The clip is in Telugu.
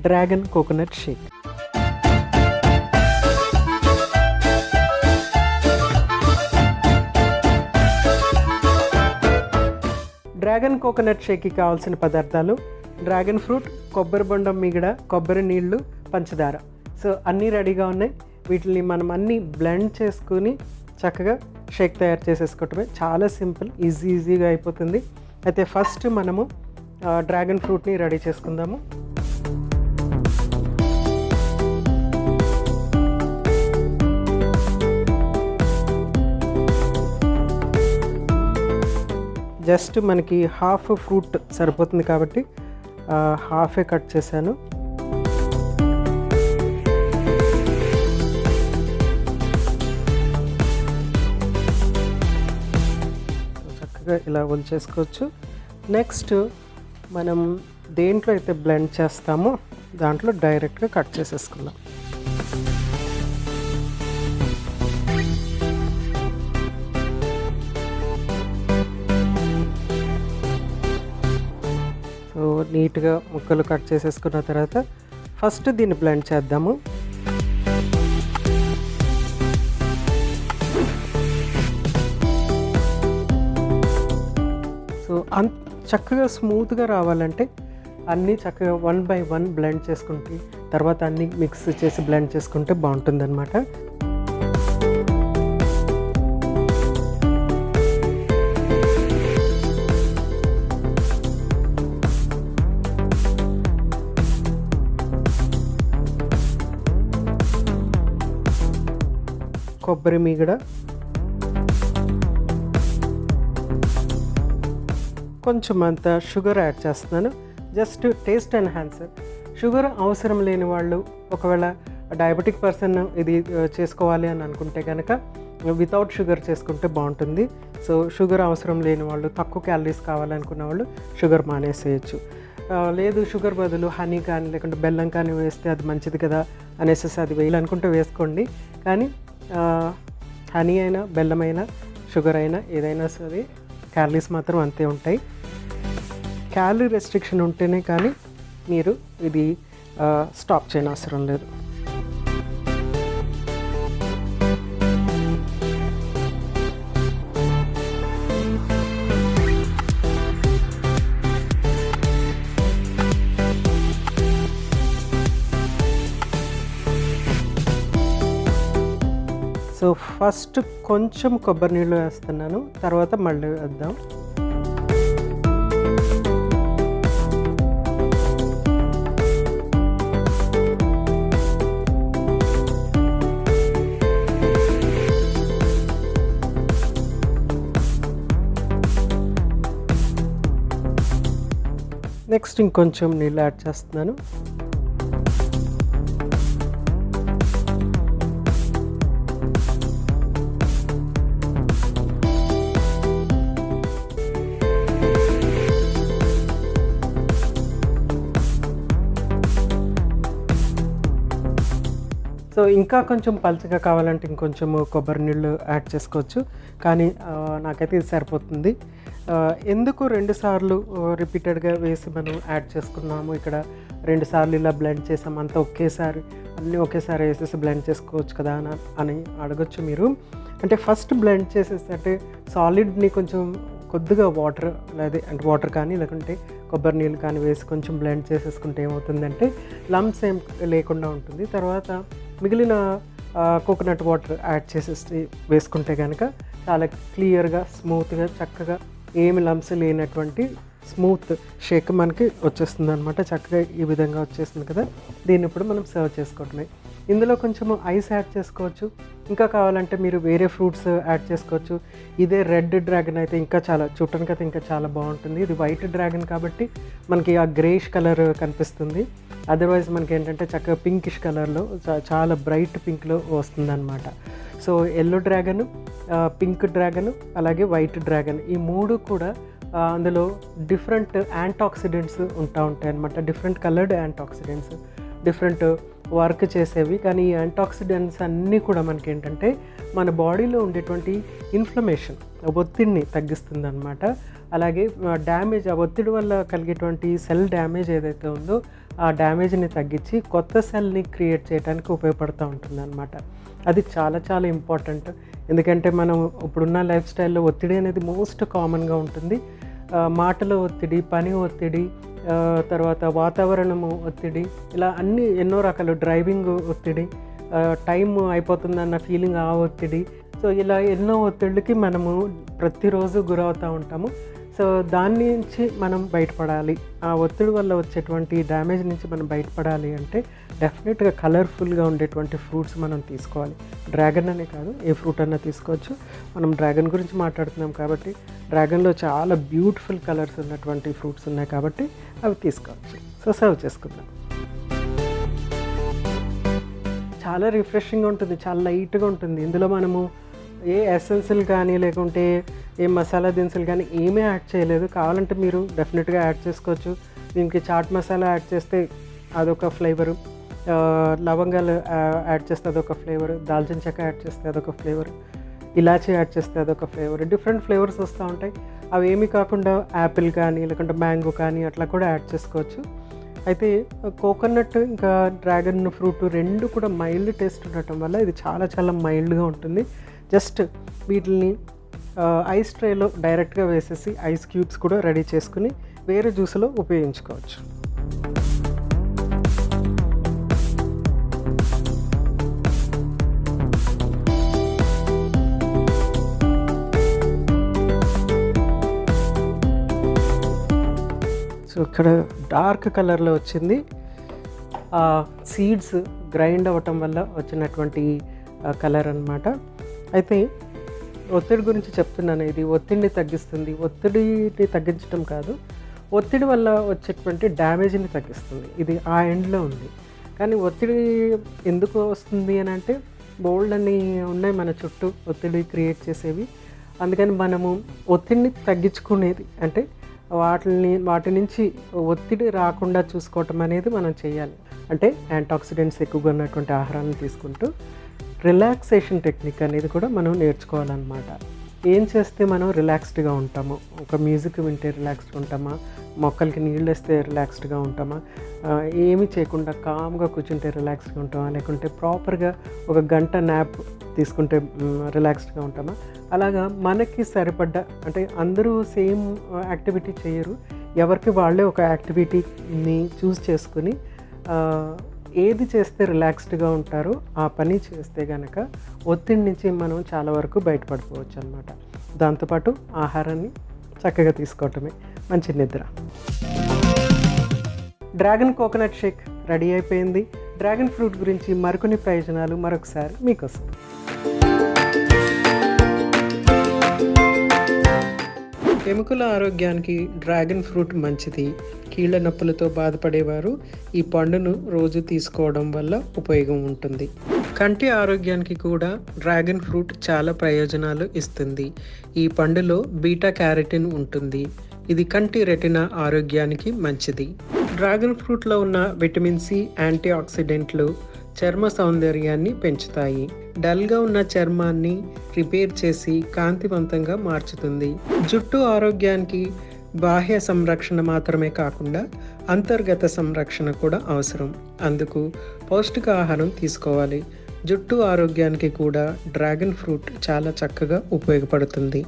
Dragon coconut shake. Dragon coconut షేక్కి కావాల్సిన పదార్థాలు: డ్రాగన్ ఫ్రూట్, కొబ్బరి బొండం మిగడ, కొబ్బరి నీళ్ళు, పంచదార. సో అన్నీ రెడీగా ఉన్నాయి. వీటిని మనం అన్నీ బ్లెండ్ చేసుకుని చక్కగా షేక్ తయారు చేసేసుకోవటమే. చాలా సింపుల్, ఈజీగా అయిపోతుంది. అయితే ఫస్ట్ మనము డ్రాగన్ ఫ్రూట్ని రెడీ చేసుకుందాము. జస్ట్ మనకి హాఫ్ ఫ్రూట్ సరిపోతుంది కాబట్టి హాఫే కట్ చేశాను. చక్కగా ఇలా ఒలిచేసుకోవచ్చు. నెక్స్ట్ మనం దేంట్లో అయితే బ్లెండ్ చేస్తామో దాంట్లో డైరెక్ట్గా కట్ చేసేసుకుందాం. సో నీట్గా ముక్కలు కట్ చేసేసుకున్న తర్వాత ఫస్ట్ దీన్ని బ్లెండ్ చేద్దాము. సో చక్కగా స్మూత్గా రావాలంటే అన్నీ చక్కగా 1 by 1 బ్లెండ్ చేసుకుంటే తర్వాత అన్నీ మిక్స్ చేసి బ్లెండ్ చేసుకుంటే బాగుంటుందన్నమాట. కొబ్బరి మీగడ, కొంచెం అంత షుగర్ యాడ్ చేస్తున్నాను, జస్ట్ టేస్ట్ ఎన్హాన్సర్. షుగర్ అవసరం లేని వాళ్ళు, ఒకవేళ డయాబెటిక్ పర్సన్ ఇది చేసుకోవాలి అని అనుకుంటే కనుక వితౌట్ షుగర్ చేసుకుంటే బాగుంటుంది. సో షుగర్ అవసరం లేని వాళ్ళు, తక్కువ క్యాలరీస్ కావాలనుకున్న వాళ్ళు షుగర్ మానేసేయచ్చు. లేదు షుగర్ బదులు హనీ కానీ లేకుంటే బెల్లం కానీ వేస్తే అది మంచిది కదా అనేసి అది వేయాలనుకుంటే వేసుకోండి. కానీ హనీ అయినా బెల్లం అయినా షుగర్ అయినా ఏదైనా సరే క్యాలరీస్ మాత్రం అంతే ఉంటాయి. క్యాలరీ రెస్ట్రిక్షన్ ఉంటేనే కానీ మీరు ఇది స్టాప్ చేయని అవసరం లేదు. సో ఫస్ట్ కొంచెం కొబ్బరి నీళ్ళు వేస్తున్నాను, తర్వాత మళ్ళీ వేద్దాం. నెక్స్ట్ ఇంకొంచెం నీళ్ళు యాడ్ చేస్తున్నాను. సో ఇంకా కొంచెం పలుచగా కావాలంటే ఇంకొంచెం కొబ్బరి నీళ్ళు యాడ్ చేసుకోవచ్చు, కానీ నాకైతే ఇది సరిపోతుంది. ఎందుకు 2 సార్లు రిపీటెడ్గా వేసి మనం యాడ్ చేసుకున్నాము, ఇక్కడ 2 సార్లు ఇలా బ్లెండ్ చేసాము, అంతా ఒకేసారి అన్నీ ఒకేసారి వేసేసి బ్లెండ్ చేసుకోవచ్చు కదా అని అడగచ్చు మీరు. అంటే ఫస్ట్ బ్లెండ్ చేసేసి అంటే సాలిడ్ని కొంచెం కొద్దిగా వాటర్ అంటే వాటర్ కానీ లేకుంటే కొబ్బరి నీళ్ళు కానీ వేసి కొంచెం బ్లెండ్ చేసేసుకుంటే ఏమవుతుందంటే లంప్స్ ఏం లేకుండా ఉంటుంది. తర్వాత మిగిలిన కోకోనట్ వాటర్ యాడ్ చేసేసి వేసుకుంటే కనుక చాలా క్లియర్గా స్మూత్గా చక్కగా ఏమి లంప్స్ లేనటువంటి స్మూత్ షేక్ మనకి వచ్చేస్తుంది అనమాట. చక్కగా ఈ విధంగా వచ్చేస్తుంది కదా. దీన్ని ఇప్పుడు మనం సర్వ్ చేసుకోవటమే. ఇందులో కొంచెము ఐస్ యాడ్ చేసుకోవచ్చు, ఇంకా కావాలంటే మీరు వేరే ఫ్రూట్స్ యాడ్ చేసుకోవచ్చు. ఇదే రెడ్ డ్రాగన్ అయితే ఇంకా చాలా చూడటానికి అయితే ఇంకా చాలా బాగుంటుంది. ఇది వైట్ డ్రాగన్ కాబట్టి మనకి ఆ గ్రేష్ కలర్ కనిపిస్తుంది. అదర్వైజ్ మనకి ఏంటంటే చక్కగా పింకిష్ కలర్లో చాలా బ్రైట్ పింక్లో వస్తుంది అనమాట. So yellow dragon, pink dragon, అలాగే వైట్ డ్రాగన్, ఈ 3 కూడా అందులో డిఫరెంట్ యాంటాక్సిడెంట్స్ ఉంటాయి అన్నమాట. Different coloured antioxidants, different work చేసేవి. కానీ ఈ యాంటాక్సిడెంట్స్ అన్నీ కూడా మనకి ఏంటంటే మన బాడీలో ఉండేటువంటి ఇన్ఫ్లమేషన్, ఒత్తిడిని తగ్గిస్తుంది అనమాట. అలాగే డ్యామేజ్, ఆ ఒత్తిడి వల్ల కలిగేటువంటి సెల్ డ్యామేజ్ ఏదైతే ఉందో ఆ డ్యామేజ్ని తగ్గించి కొత్త సెల్ని క్రియేట్ చేయడానికి ఉపయోగపడుతూ ఉంటుందన్నమాట. అది చాలా చాలా ఇంపార్టెంట్. ఎందుకంటే మనం ఇప్పుడున్న లైఫ్ స్టైల్లో ఒత్తిడి అనేది మోస్ట్ కామన్గా ఉంటుంది. మాటల ఒత్తిడి, పని ఒత్తిడి, తర్వాత వాతావరణము ఒత్తిడి, ఇలా అన్నీ ఎన్నో రకాలు, డ్రైవింగ్ ఒత్తిడి, టైం అయిపోతుందన్న ఫీలింగ్ ఆ ఒత్తిడి. సో ఇలా ఎన్నో ఒత్తిళ్ళకి మనము ప్రతిరోజు గురవుతూ ఉంటాము. సో దాని నుంచి మనం బయటపడాలి, ఆ ఒత్తిడి వల్ల వచ్చేటువంటి డ్యామేజ్ నుంచి మనం బయటపడాలి అంటే డెఫినెట్గా కలర్ఫుల్గా ఉండేటువంటి ఫ్రూట్స్ మనం తీసుకోవాలి. డ్రాగన్ అనే కాదు, ఏ ఫ్రూట్ అన్నా తీసుకోవచ్చు. మనం డ్రాగన్ గురించి మాట్లాడుతున్నాం కాబట్టి డ్రాగన్లో చాలా బ్యూటిఫుల్ కలర్స్ ఉన్నటువంటి ఫ్రూట్స్ ఉన్నాయి కాబట్టి అవి తీసుకోవచ్చు. సో సర్వ్ చేసుకుందాం. చాలా రిఫ్రెషింగ్గా ఉంటుంది, చాలా లైట్గా ఉంటుంది. ఇందులో మనము ఏ ఎసెన్సులు కానీ లేకుంటే ఏ మసాలా దినుసులు కానీ ఏమీ యాడ్ చేయలేదు. కావాలంటే మీరు డెఫినెట్గా యాడ్ చేసుకోవచ్చు. దీనికి చాట్ మసాలా యాడ్ చేస్తే అదొక ఫ్లేవరు, లవంగాలు యాడ్ చేస్తే అదొక ఫ్లేవర్, దాల్చిన చెక్క యాడ్ చేస్తే అదొక ఫ్లేవర్, ఇలాచీ యాడ్ చేస్తే అదొక ఫ్లేవర్, డిఫరెంట్ ఫ్లేవర్స్ వస్తూ ఉంటాయి. అవి ఏమీ కాకుండా యాపిల్ కానీ లేకుంటే మ్యాంగో కానీ అట్లా కూడా యాడ్ చేసుకోవచ్చు. అయితే కోకోనట్ ఇంకా డ్రాగన్ ఫ్రూట్ రెండు కూడా మైల్డ్ టేస్ట్ ఉండటం వల్ల ఇది చాలా చాలా మైల్డ్గా ఉంటుంది. జస్ట్ వీటిని ఐస్ ట్రేలో డైరెక్ట్గా వేసేసి ఐస్ క్యూబ్స్ కూడా రెడీ చేసుకుని వేరే జ్యూస్లో ఉపయోగించుకోవచ్చు. సో ఇక్కడ డార్క్ కలర్లో వచ్చింది, సీడ్స్ గ్రైండ్ అవ్వటం వల్ల వచ్చినటువంటి కలర్ అన్నమాట. అయితే ఒత్తిడి గురించి చెప్తున్నాను. ఇది ఒత్తిడిని తగ్గిస్తుంది. ఒత్తిడిని తగ్గించడం కాదు, ఒత్తిడి వల్ల వచ్చేటువంటి డ్యామేజ్ని తగ్గిస్తుంది. ఇది ఆ ఎండ్లో ఉంది. కానీ ఒత్తిడి ఎందుకు వస్తుంది అని అంటే బోల్డ్ అని ఉన్నాయి మన చుట్టూ ఒత్తిడి క్రియేట్ చేసేవి. అందుకని మనము ఒత్తిడిని తగ్గించుకునేది అంటే వాటి నుంచి ఒత్తిడి రాకుండా చూసుకోవటం అనేది మనం చేయాలి. అంటే యాంటాక్సిడెంట్స్ ఎక్కువగా ఉన్నటువంటి ఆహారాన్ని తీసుకుంటూ రిలాక్సేషన్ టెక్నిక్ అనేది కూడా మనం నేర్చుకోవాలన్నమాట. ఏం చేస్తే మనం రిలాక్స్డ్గా ఉంటామో, ఒక మ్యూజిక్ వింటే రిలాక్స్డ్గా ఉంటామా, మొక్కలకి నీళ్ళు వేస్తే రిలాక్స్డ్గా ఉంటామా, ఏమీ చేయకుండా కామ్గా కూర్చుంటే రిలాక్స్డ్గా ఉంటామా, లేకుంటే ప్రాపర్గా ఒక గంట న్యాప్ తీసుకుంటే రిలాక్స్డ్గా ఉంటామా, అలాగా మనకి సరిపడ్డ, అంటే అందరూ సేమ్ యాక్టివిటీ చేయరు, ఎవరికి వాళ్ళే ఒక యాక్టివిటీని చూస్ చేసుకుని ఏది చేస్తే రిలాక్స్డ్గా ఉంటారో ఆ పని చేస్తే కనుక ఒత్తిడి నుంచి మనం చాలా వరకు బయటపడిపోవచ్చు అన్నమాట. దాంతోపాటు ఆహారాన్ని చక్కగా తీసుకోవటమే మంచి నిద్ర. డ్రాగన్ కోకోనట్ షేక్ రెడీ అయిపోయింది. డ్రాగన్ ఫ్రూట్ గురించి మరికొన్ని ప్రయోజనాలు మరొకసారి మీకోసం. ఎముకల ఆరోగ్యానికి డ్రాగన్ ఫ్రూట్ మంచిది. కీళ్ళ నొప్పులతో బాధపడేవారు ఈ పండును రోజు తీసుకోవడం వల్ల ఉపయోగం ఉంటుంది. కంటి ఆరోగ్యానికి కూడా డ్రాగన్ ఫ్రూట్ చాలా ప్రయోజనాలు ఇస్తుంది. ఈ పండులో బీటా క్యారటిన్ ఉంటుంది. ఇది కంటి రెటినా ఆరోగ్యానికి మంచిది. డ్రాగన్ ఫ్రూట్లో ఉన్న విటమిన్ సి యాంటీ ఆక్సిడెంట్లు చర్మ సౌందర్యాన్ని పెంచుతాయి. డల్గా ఉన్న చర్మాన్ని రిపేర్ చేసి కాంతివంతంగా మార్చుతుంది. జుట్టు ఆరోగ్యానికి బాహ్య సంరక్షణ మాత్రమే కాకుండా అంతర్గత సంరక్షణ కూడా అవసరం. అందుకు పౌష్టికాహారం తీసుకోవాలి. జుట్టు ఆరోగ్యానికి కూడా డ్రాగన్ ఫ్రూట్ చాలా చక్కగా ఉపయోగపడుతుంది.